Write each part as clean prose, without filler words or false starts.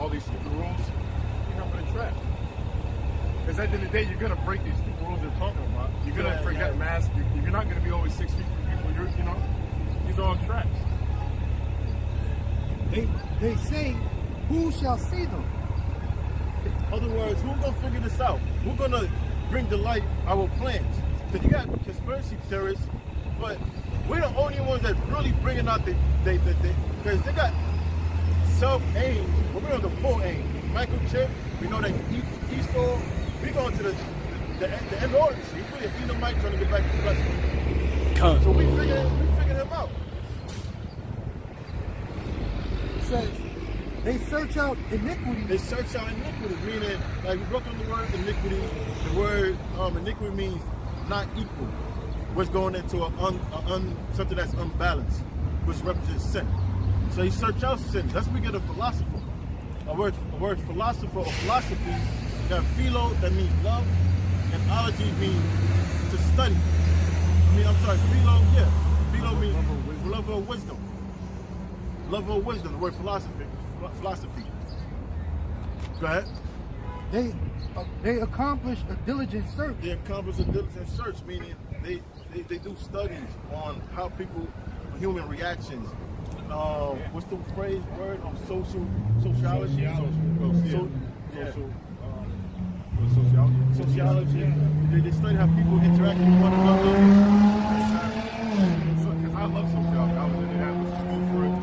all these stupid rules, you're not going to trap. Because at the end of the day, you're going to break these stupid rules they're talking about. You're going to forget masks. You're not going to be always 6 feet from people. You know, these are all traps. They say, who shall see them? In other words, who's going to figure this out? Who's going to bring to light our plans? Because you got conspiracy theorists, but we're the only ones that really bringing out because they got self-aims, but we're on the full aim. Michael Chip, we know that Esau, we going to the end order. He's really an Edomite trying to get back to the blessing. So we figured him out. It says, they search out iniquity. They search out iniquity, meaning, like we broke on the word iniquity. The word iniquity means not equal. What's going into something that's unbalanced, which represents sin. So he search out sin. That's where we get a philosopher. A word philosopher or philosophy. You got philo, that means love, and ology means to study. Philo, yeah. Philo means love of wisdom. Love of wisdom, the word philosophy. Go ahead. They accomplish a diligent search. They accomplish a diligent search, meaning they do studies on how people, human reactions. What's the word on sociology? Sociology. They study how people interact with one another. Because I love sociology. I was in that school for it.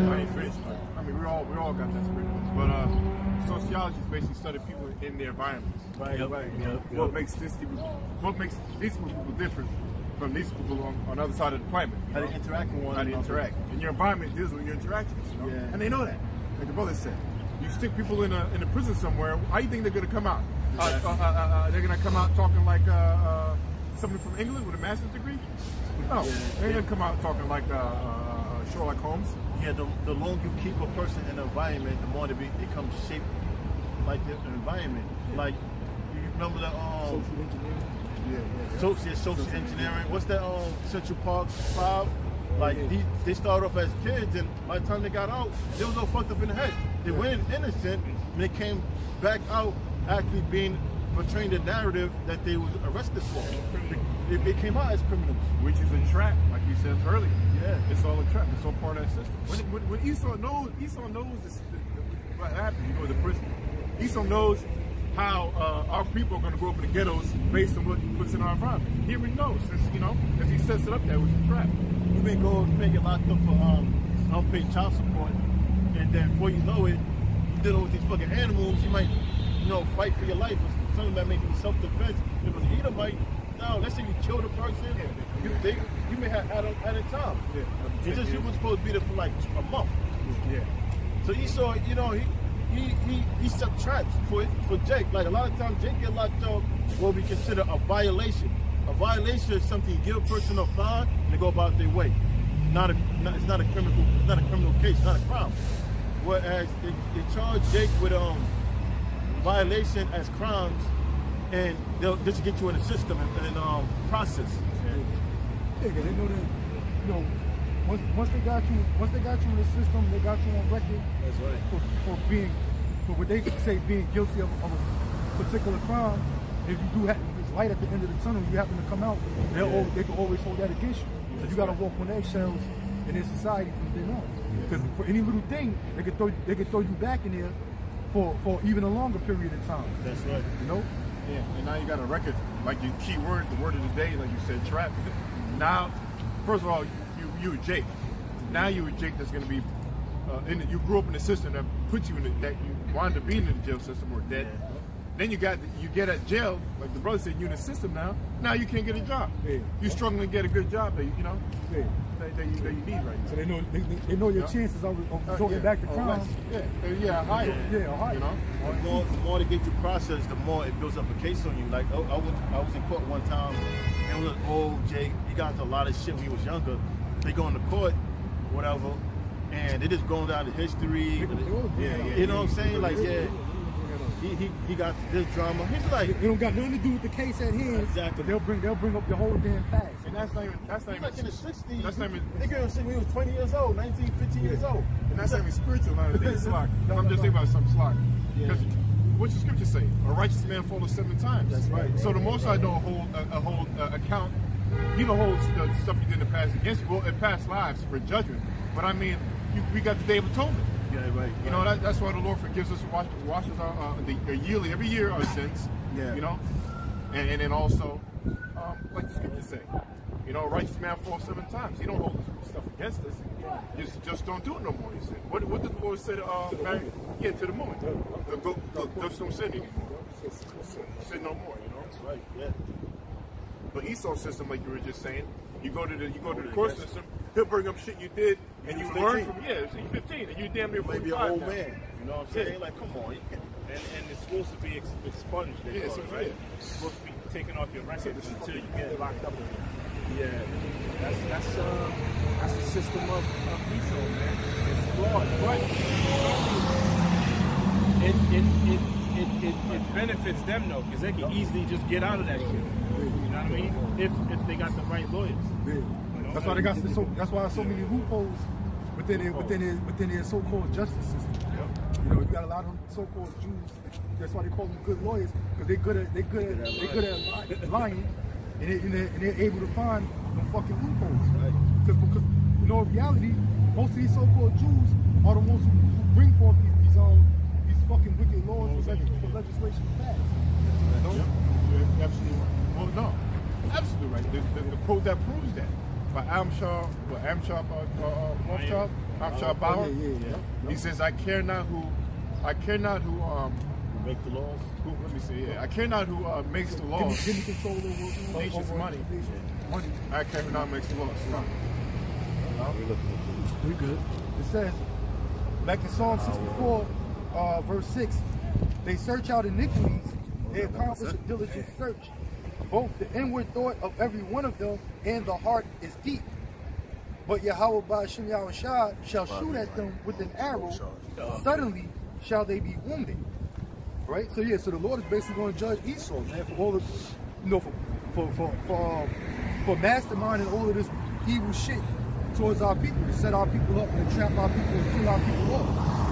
I ain't finished. I mean, we all got that spirit in us. But sociology is basically studying people in their environments. Right. What makes these people different from these people on the other side of the planet? How they interact with one another. How they interact. And your environment deals with your interactions, you know? Yeah. And they know that. Like the brother said, you stick people in a prison somewhere, how do you think they're going to come out? They're going to come out talking like somebody from England with a master's degree? No, they're going to come out talking like Sherlock Holmes. Yeah, the longer you keep a person in an environment, the more they become shaped like the environment. Yeah. Like, you remember the social engineering. What's that Central Park 5? Like they started off as kids, and by the time they got out, they was all fucked up in the head. They went in innocent, and they came back out actually portraying the narrative that they was arrested for. They came out as criminals, which is a trap, like you said earlier. Yeah, it's all a trap. It's all part of that system. When Esau knows what happened. You go to prison. Esau knows how our people are going to grow up in the ghettos based on what he puts in our environment. He already knows, because he sets it up there with a trap. You may get locked up for unpaid child support, and then before you know it, you're dealing with these fucking animals. You might, fight for your life or something that may be self-defense. If it's an Edomite, now let's say you killed a person, you may have had a time. Yeah. It's just you were supposed to be there for like a month. Yeah. So Esau, he set traps for Jake. Like a lot of times Jake get locked up what we consider a violation. A violation is something you give a person a fine and they go about their way. It's not a criminal case, not a crime. Whereas they charge Jake with violation as crimes, and they'll just get you in the system and process. Yeah, they know that. Once they got you in the system, they got you on record. That's right. For what they say being guilty of a particular crime. If it's light at the end of the tunnel, you happen to come out, they can always hold that against you. So you got to walk on eggshells in this society from then on. Because for any little thing, they could throw you back in there for even a longer period of time. That's right. Yeah, and now you got a record, like your key word, the word of the day, like you said, trap. Now, first of all, you were Jake. Now you were Jake that's going to be, you grew up in a system that put you that you wanted to be in the jail system or dead. Yeah. Then you get at jail, like the brother said, you're in the system now. Now you can't get a job. Yeah. You're struggling to get a good job that you need right now. So they know your chances of going back to crime. Higher. The more they get you processed, the more it builds up a case on you. Like I was in court one time, and it was old Jake. He got into a lot of shit when he was younger. They go into court, whatever, and they just going down the history. You know what I'm saying? Like he got this drama. He's like, It don't got nothing to do with the case at hand. Exactly. But they'll bring up the whole damn past. And that's not even he's like in the 60s. That's not even. They gave him shit when he was 20 years old, 19, 15 years old. And that's not even spiritual nowadays. Slack. No, I'm just no. thinking about some slack. Yeah. Because what's the scripture say? A righteous man falleth 7 times. That's right. So the Most High don't hold account. He don't hold the stuff you did in the past against you. Well, in past lives for judgment. But I mean, we got the Day of Atonement. Yeah, right. You know, that's why the Lord forgives us, washes our yearly, every year, our sins. Yeah. You know, and then also, like the scripture say, you know, a righteous man falls 7 times. He don't hold stuff against us. Just don't do it no more. He said. What did the Lord say to Mary? Yeah, to the moment. Just don't sin anymore. Sin no more. You know. That's right. Yeah. But Esau's system, like you were just saying, you go to the court system. He'll bring up shit you did, and you learn from. Yeah, so you're 15, and you damn near 45 Maybe an old now. man. You know what I'm saying? Yeah. Like, come on. You can't. And it's supposed to be expunged, they Yeah, call it, so, right? yeah. It's supposed to be taken off your record until you get locked up. Yeah. That's a system of Esau, man. It's flawed, but it benefits them though, because they can easily just get out of that shit. You know what I mean? If they got the right lawyers. Yeah. That's why they got that's why so many loopholes within their so-called justice system. You know, you got a lot of so-called Jews. That's why they call them good lawyers, because they're good at lying, and they're able to find them fucking loopholes. Because you know, in reality, most of these so-called Jews are the ones who bring forth these fucking wicked laws for legislation to pass. No? You're absolutely right. Well, no, absolutely right. The quote that proves that by Amshar Bauer. Yeah. He says, "I care not who Make the laws. let me see. Yeah, I care not who makes the laws. Give me control over Nation's money. Money. I care who not makes the laws." So, We good. It says, back in Psalm 64, verse 6, they search out iniquities, they accomplish a diligent search. Both the inward thought of every one of them and the heart is deep. But Yahweh Ba'ashem Yahushua shall shoot at them with an arrow. Suddenly shall they be wounded. Right? So yeah, so the Lord is basically going to judge Esau, man, for all of, you know, for masterminding all of this evil shit towards our people, to set our people up and to trap our people and kill our people up.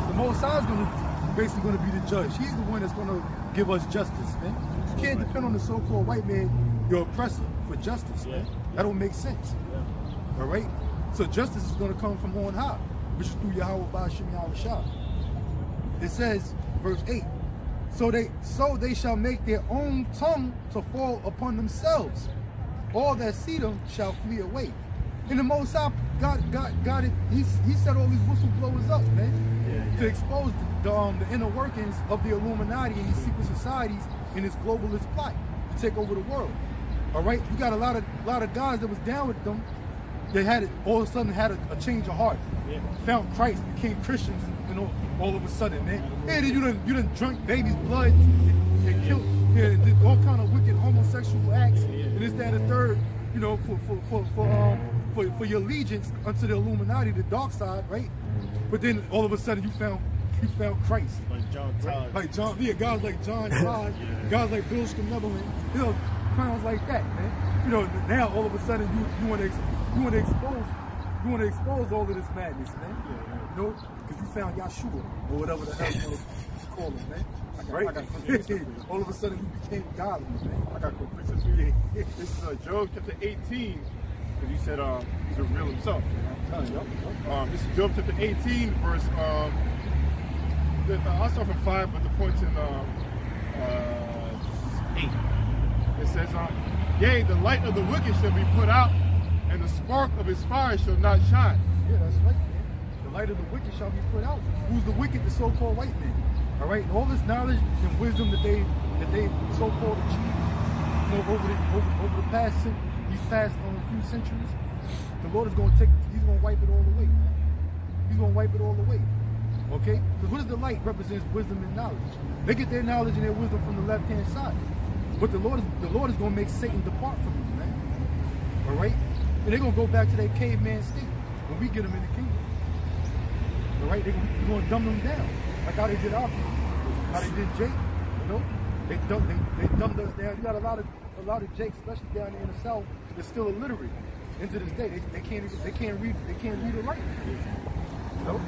The Most High is basically going to be the judge. He's the one that's going to give us justice, man. You can't depend on the so-called white man, your oppressor, for justice, man. That don't make sense. All right? So justice is going to come from on high, which is through Yahweh Ba'ashem Yahushua. It says, verse 8, so they shall make their own tongue to fall upon themselves. All that see them shall flee away. And the Most High got it. He set all these whistleblowers up, man, to expose the inner workings of the Illuminati and these secret societies in this globalist plot to take over the world. All right, you got a lot of guys that was down with them. They had all of a sudden had a change of heart. Found Christ, became Christians, you know, all of a sudden, man. And then you done drunk babies' blood and killed, and did all kind of wicked homosexual acts and this, that, and the third, you know, for your allegiance unto the Illuminati, the dark side, right? But then all of a sudden you found Christ. Like John Todd. Like John, yeah, guys like John Todd, guys like Bill Schneebelen, you know, clowns like that, man. You know, now all of a sudden you want to expose all of this madness, man. You know, because you found Yahshua or whatever the hell you want to call him, man. All of a sudden you became godly, man. I got quick pictures for you. This is Job chapter 18, because you said he's a real himself. This is Job chapter 18, verse. I'll start from 5, but the point's in 8. It says, "Yea, the light of the wicked shall be put out, and the spark of his fire shall not shine." Yeah, that's right, man. The light of the wicked shall be put out. Who's the wicked? The so-called white man. All right, and all this knowledge and wisdom that they so-called achieved, you know, over the past few centuries, the Lord is going to He's going to wipe it all away, man. He's going to wipe it all away. Okay? Because what is the light? Represents wisdom and knowledge. They get their knowledge and their wisdom from the left-hand side. But the Lord is going to make Satan depart from you, man. All right? And they're going to go back to their caveman state when we get them in the kingdom. All right? We're going to dumb them down. Like how they did our people. How they did Jake. You know, they dumbed us down. You got a lot of Jakes, especially down there in the South, that's still illiterate. Into this day, they can't read or write. You know.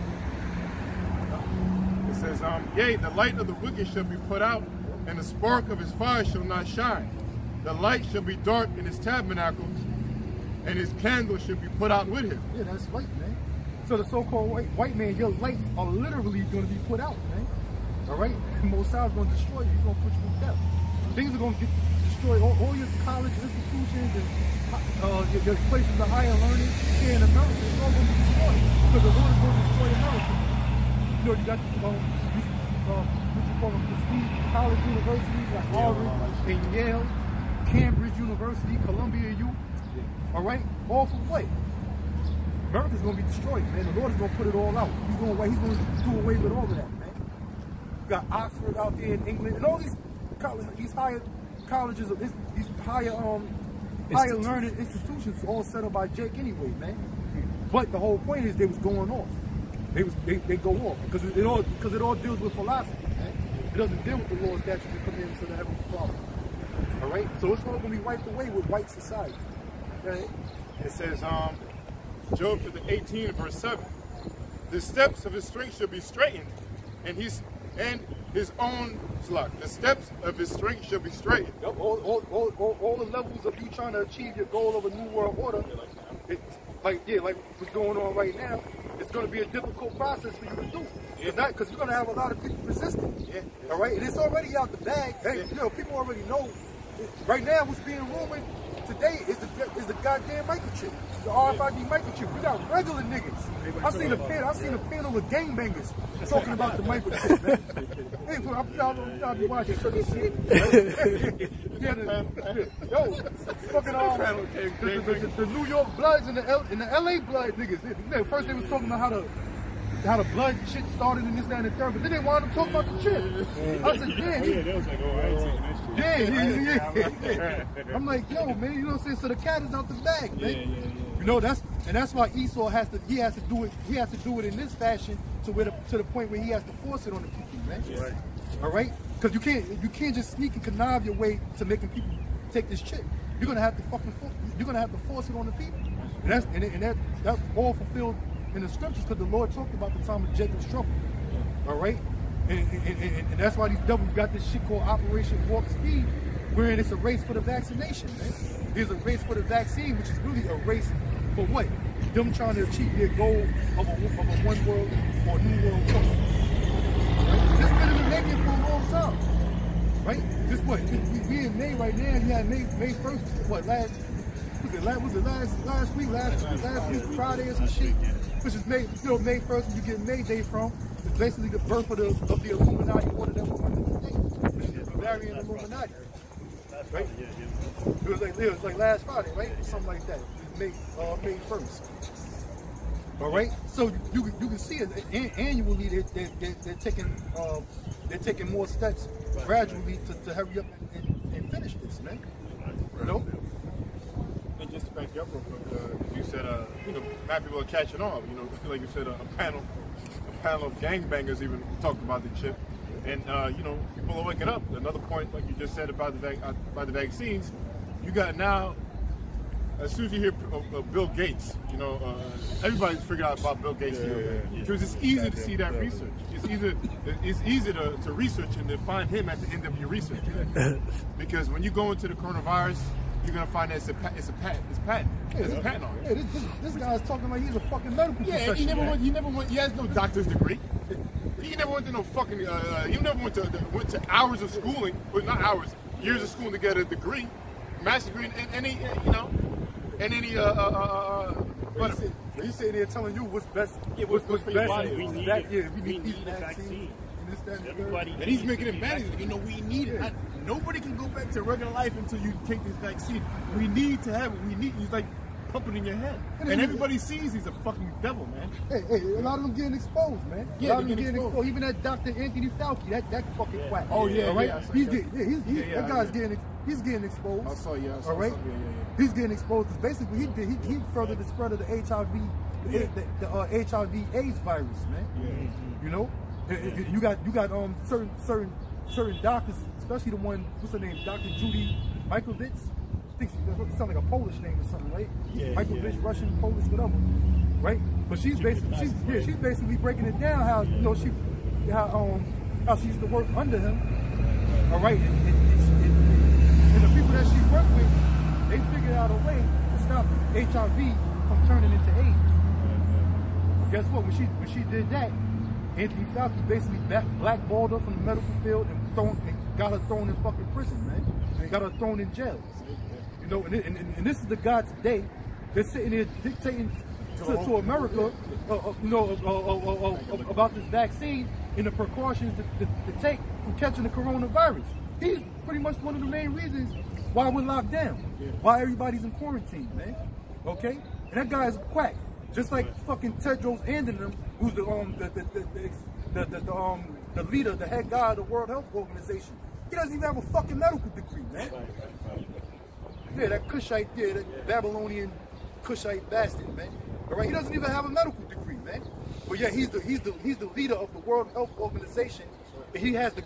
It says, yea, the light of the wicked shall be put out, and the spark of his fire shall not shine. The light shall be dark in his tabernacles, and his candle shall be put out with him. Yeah, that's right, man. So the so-called white man, your lights are literally going to be put out, man. All right? Most Mosai's going to destroy you. He's going to put you to death. Things are going to get destroyed. All your college institutions and your places of higher learning here in America, it's all going to be destroyed. Because the Lord is going to destroy America. You know, you got this, what you call them, prestige college universities like Harvard and Yale, Cambridge University, Columbia U. All right? All for what? America's going to be destroyed, man. The Lord is going to put it all out. He's going to do away with all of that, man. You got Oxford out there in England, and all these higher colleges, these higher learning institutions, all set up by Jake anyway, man. But the whole point is they was going off. They go off because it all deals with philosophy, man. It doesn't deal with the laws, statutes, and commandments of the Heavenly Father. All right, so it's all going to be wiped away with white society. Okay? It says, Job 18, verse 7. The steps of his strength shall be straightened, and his own slack. The steps of his strength shall be straightened. Yep, all the levels of you trying to achieve your goal of a new world order, like what's going on right now, it's going to be a difficult process for you to do. Because you're going to have a lot of people resisting. Yeah. All right, and it's already out the bag. Hey, you know, people already know. Right now, what's being rumored today is the goddamn microchip, the RFID microchip. We got regular niggas. I seen a panel with gangbangers talking about the microchip, man. Hey, I'll be watching certain shit. Yo, fucking the New York Bloods and the LA Blood niggas. First they was talking about how the blood shit started and this, that, and the third, but then they wanted to talk about the chip. I said, damn. They was like, oh, I ain't seen this shit. Yeah. I'm like, yo, man, you know what I'm saying? So the cat is out the bag, man. You know, that's why Esau has to do it in this fashion to the point where he has to force it on the people, man. Right. All right? Because you can't just sneak and connive your way to making people take this chip. You're gonna have to force it on the people. And that's all fulfilled in the scriptures, because the Lord talked about the time of Jacob's trouble. All right? And that's why these devils got this shit called Operation Warp Speed, wherein it's a race for the vaccination, man. There's a race for the vaccine, which is really a race for what? Them trying to achieve their goal of a one world or new world order. Right? This been in the making for a long time. Right? This what? We in May right now. You had May 1st, what, last week, Friday or some shit. Which is May 1st, you get May Day from. It's basically the birth of the Illuminati order that we're under today. Which is the Bavarian Illuminati. Right? It was like last Friday, right? Something like that. May 1st. All right? So you can see it annually they're taking more steps gradually to hurry up and finish this, man. You know? And just to back you up real quick, you said, mad people are catching on. You know, like you said, a panel of gangbangers even talked about the chip, and people are waking up. Another point, like you just said about the vaccines, you got now. As soon as you hear of Bill Gates, everybody's figured out about Bill Gates because it's easy to see that research. It's easy to research and to find him at the end of your research. Because when you go into the coronavirus, you're gonna find that it's a patent. There's a patent on it. This guy's talking like he's a fucking medical professional. He never went. He has no doctor's degree. He never went to no fucking. He never went to hours of schooling, but not hours, years of schooling to get a degree, master's degree, and any. He's sitting there telling you what's best. Yeah, what's for your body. We need it. We need the vaccine. Everybody, and he's making it bad. We need it. Nobody can go back to regular life until you take this vaccine. We need to have it. He's like pumping in your head. And everybody sees he's a fucking devil, man. Hey, a lot of them getting exposed, man. Yeah, a lot of them getting exposed. Even that Dr. Anthony Fauci, that fucking quack. Oh yeah, right? Yeah, that guy's getting exposed. I saw, yeah. All right? He's getting exposed because basically he furthered the spread of the HIV, the HIV/AIDS virus, man. Yeah. You know, you got certain certain doctors, especially the one, what's her name, Dr. Judy Mikovits. I think she sounds like a Polish name or something, right? Yeah, Mikovits, Russian, Polish, whatever, right? But she's basically, she's basically breaking it down how, you know, how she used to work under him. All right, and the people that she worked with, they figured out a way to stop HIV from turning into AIDS. Guess what? When she did that, Anthony Fauci basically blackballed her from the medical field and got her thrown in fucking prison, man. And got her thrown in jail. You know, and this is the guy today that's sitting here dictating to America, you know, about this vaccine and the precautions to take from catching the coronavirus. He's pretty much one of the main reasons why we're locked down, why everybody's in quarantine, man. Okay, and that guy is a quack, just like fucking Tedros Adhanom, who's the leader, the head guy of the World Health Organization. He doesn't even have a fucking medical degree, man. Yeah, that Cushite, yeah, that Babylonian Cushite bastard, man. All right, he doesn't even have a medical degree, man. But yeah, he's the leader of the World Health Organization, and he has the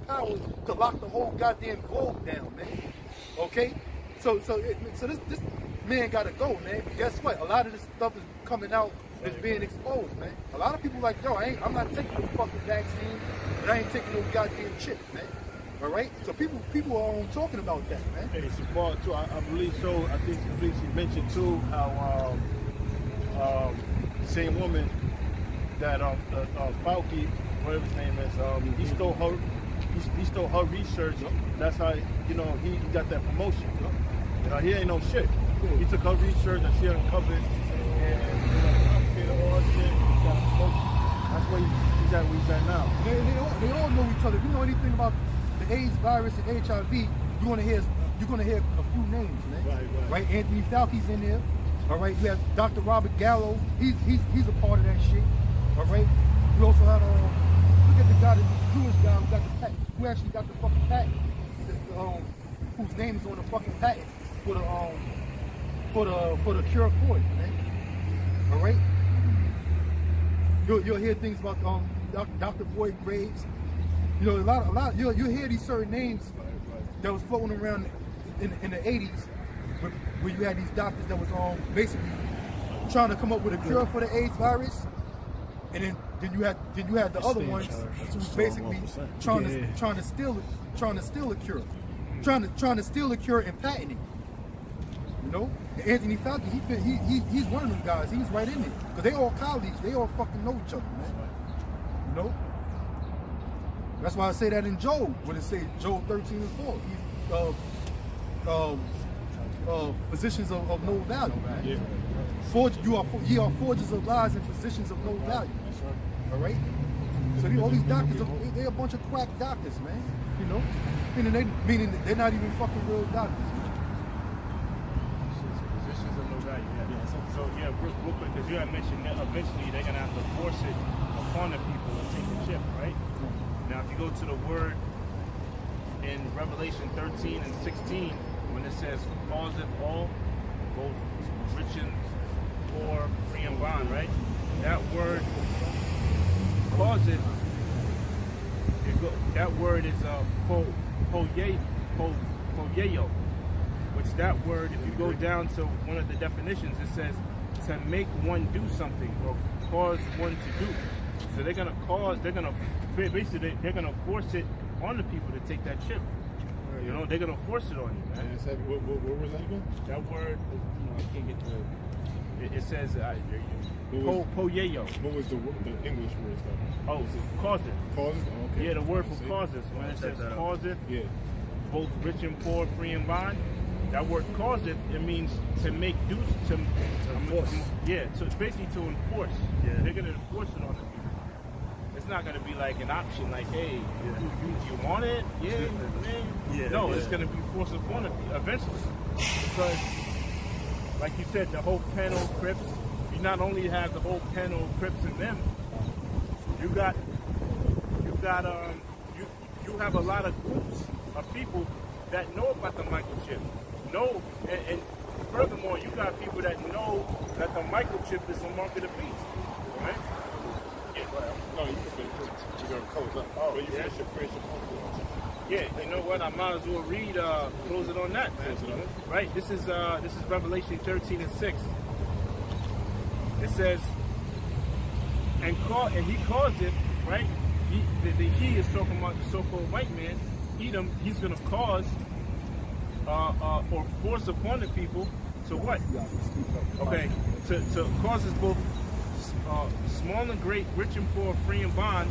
power to lock the whole goddamn globe down, man. Okay, so this man gotta go, man. But guess what? A lot of this stuff is coming out, is being exposed, man. A lot of people like, yo, I'm not taking no fucking vaccine, and I ain't taking no goddamn chip, man. All right, so people are talking about that, man. Hey, support too. I believe so. I think she mentioned too how the same woman that Fauci, whatever his name is, he stole her research. That's how, you know, he got that promotion. You know, he ain't no shit. He took her research and she uncovered, and you know, all shit. He got a promotion. That's where he's at now. They all know each other. If you know anything about the AIDS virus and HIV, you're gonna hear a few names, man. Right? Anthony Fauci's in there. All right. You have Dr. Robert Gallo. He's a part of that shit. All right. You also have look at the guy, the Jewish guy who got the patent, who actually got the fucking patent, whose name is on the fucking patent for the cure for it, man. All right. You'll hear things about Dr. Boyd Graves. You know, a lot. You'll hear these certain names that was floating around in the 80s, where you had these doctors that was basically trying to come up with a cure for the AIDS virus, and then you had the other ones who was basically trying to steal a cure, trying to steal a cure and patent it. You know, and Anthony Fauci, he's one of them guys. He's right in it because they all colleagues. They all fucking know each other, man. You know. That's why I say that in Job, when it says Job 13:4, physicians of no value. Yeah. Ye are forgers of lies and physicians of no value. All right. So all these doctors, they're a bunch of quack doctors, man. You know, meaning they're not even fucking real doctors. Physicians of no value. Yeah. So yeah, real quick, because you had mentioned that eventually they're gonna have to force it upon the people and take the chip, right? Now, if you go to the word in Revelation 13 and 16, when it says, causeth all, both rich and poor, free and bond, right? That word, causeth, that word is poyeo, which that word, if you go down to one of the definitions, it says to make one do something or cause one to do. So they're gonna basically they're gonna force it on the people to take that chip. You know, they're gonna force it on you, man. What was that again? That word, you know, I can't get to it. It says poyeo. What was the English word stuff? Oh, causeth. Causeth? Oh, okay. Yeah, the word for causeth. When it says causeth, both rich and poor, free and bond. That word causeth, it means to make do, to enforce. Yeah, so it's basically to enforce. Yeah, they're gonna enforce it on the people. It's not gonna be like an option, like, hey, you want it? Yeah. No, it's gonna be forced upon it eventually, because, like you said, the whole panel Crips. You not only have the whole panel Crips in them, you have a lot of groups of people that know about the microchip. And furthermore, you got people that know that the microchip is a mark of the beast, right? No, you can finish it. You're going to close up. Oh, but you yeah. finish your prayer. Yeah, you know what? I might as well read, close it on that, man. Close it on it. Right, this is Revelation 13 and 6. It says, and he caused it, right? He is talking about the so-called white man, Edom. He's going to cause or force upon the people to what? Okay, to causes both small and great, rich and poor, free and bond,